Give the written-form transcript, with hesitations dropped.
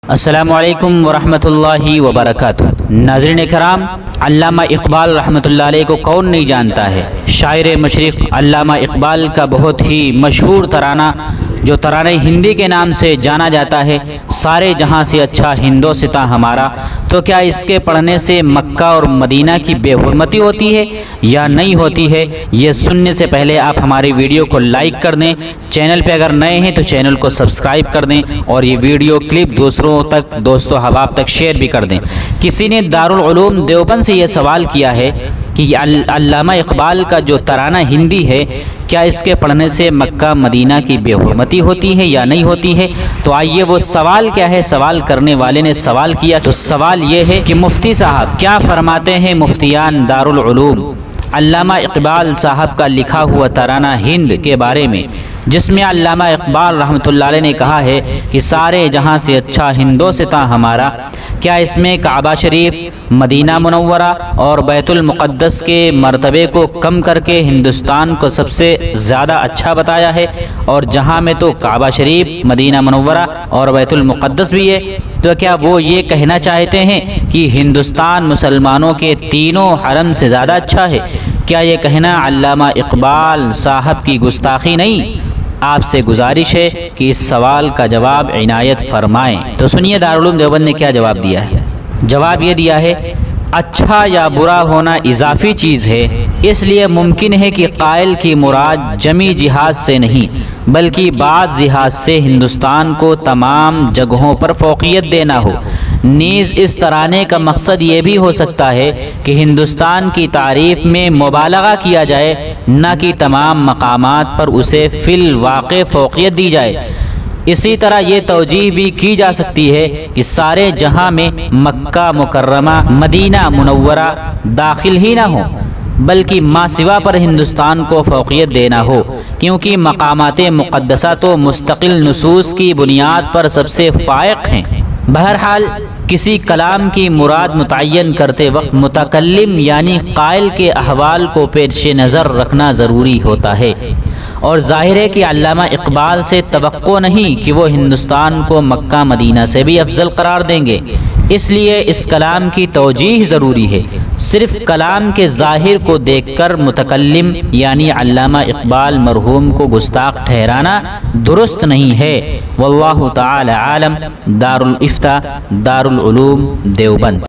السلام علیکم ورحمۃ اللہ وبرکاتہ۔ ناظرین کرام، علامہ اقبال رحمۃ اللہ علیہ کو کون نہیں جانتا ہے؟ شاعر مشرق علامہ اقبال کا بہت ہی مشہور ترانہ جو ترانہ ہندی کے نام سے جانا جاتا ہے، سارے جہاں سے اچھا ہندوستاں ہمارا، تو کیا اس کے پڑھنے سے مکہ اور مدینہ کی بے حرمتی ہوتی ہے یا نہیں ہوتی ہے؟ یہ سننے سے پہلے آپ ہماری ویڈیو کو لائک کر دیں، چینل پہ اگر نئے ہیں تو چینل کو سبسکرائب کر دیں اور یہ ویڈیو کلپ دوسروں تک، دوست و احباب تک شیئر بھی کر دیں۔ کسی نے دارالعلوم دیوبند سے یہ سوال کیا ہے کہ علامہ اقبال کا جو ترانہ ہندی ہے، کیا اس کے پڑھنے سے مکہ مدینہ کی بے حرمتی ہوتی ہے یا نہیں ہوتی ہے؟ تو آئیے وہ سوال کیا ہے، سوال کرنے والے نے سوال کیا تو سوال یہ ہے کہ مفتی صاحب کیا فرماتے ہیں مفتیان دارالعلوم علامہ اقبال صاحب کا لکھا ہوا ترانہ ہند کے بارے میں، جس میں علامہ اقبال رحمۃ اللہ علیہ نے کہا ہے کہ سارے جہاں سے اچھا ہندوستاں ہمارا، کیا اس میں کعبہ شریف، مدینہ منورہ اور بیت المقدس کے مرتبے کو کم کر کے ہندوستان کو سب سے زیادہ اچھا بتایا ہے؟ اور جہاں میں تو کعبہ شریف، مدینہ منورہ اور بیت المقدس بھی ہے، تو کیا وہ یہ کہنا چاہتے ہیں کہ ہندوستان مسلمانوں کے تینوں حرم سے زیادہ اچھا ہے؟ کیا یہ کہنا علامہ اقبال صاحب کی گستاخی نہیں؟ آپ سے گزارش ہے کہ اس سوال کا جواب عنایت فرمائیں۔ تو سنیے دارالعلوم دیوبند نے کیا جواب دیا ہے۔ جواب یہ دیا ہے، اچھا یا برا ہونا اضافی چیز ہے، اس لیے ممکن ہے کہ قائل کی مراد جمی جہاز سے نہیں بلکہ بعض جہاز سے ہندوستان کو تمام جگہوں پر فوقیت دینا ہو۔ نیز اس ترانے کا مقصد یہ بھی ہو سکتا ہے کہ ہندوستان کی تعریف میں مبالغہ کیا جائے، نہ کہ تمام مقامات پر اسے فی الواقع فوقیت دی جائے۔ اسی طرح یہ توجیہ بھی کی جا سکتی ہے کہ سارے جہاں میں مکہ مکرمہ، مدینہ منورہ داخل ہی نہ ہو بلکہ ما سوا پر ہندوستان کو فوقیت دینا ہو، کیونکہ مقامات مقدسہ تو مستقل نصوص کی بنیاد پر سب سے فائق ہیں۔ بہرحال کسی کلام کی مراد متعین کرتے وقت متکلم یعنی قائل کے احوال کو پیش نظر رکھنا ضروری ہوتا ہے، اور ظاہر ہے کہ علامہ اقبال سے توقع نہیں کہ وہ ہندوستان کو مکہ مدینہ سے بھی افضل قرار دیں گے، اس لیے اس کلام کی توجیہ ضروری ہے۔ صرف کلام کے ظاہر کو دیکھ کر متکلم یعنی علامہ اقبال مرحوم کو گستاخ ٹھہرانا درست نہیں ہے۔ واللہ تعالی عالم۔ دارالفتاء، دارالعلوم دیوبند۔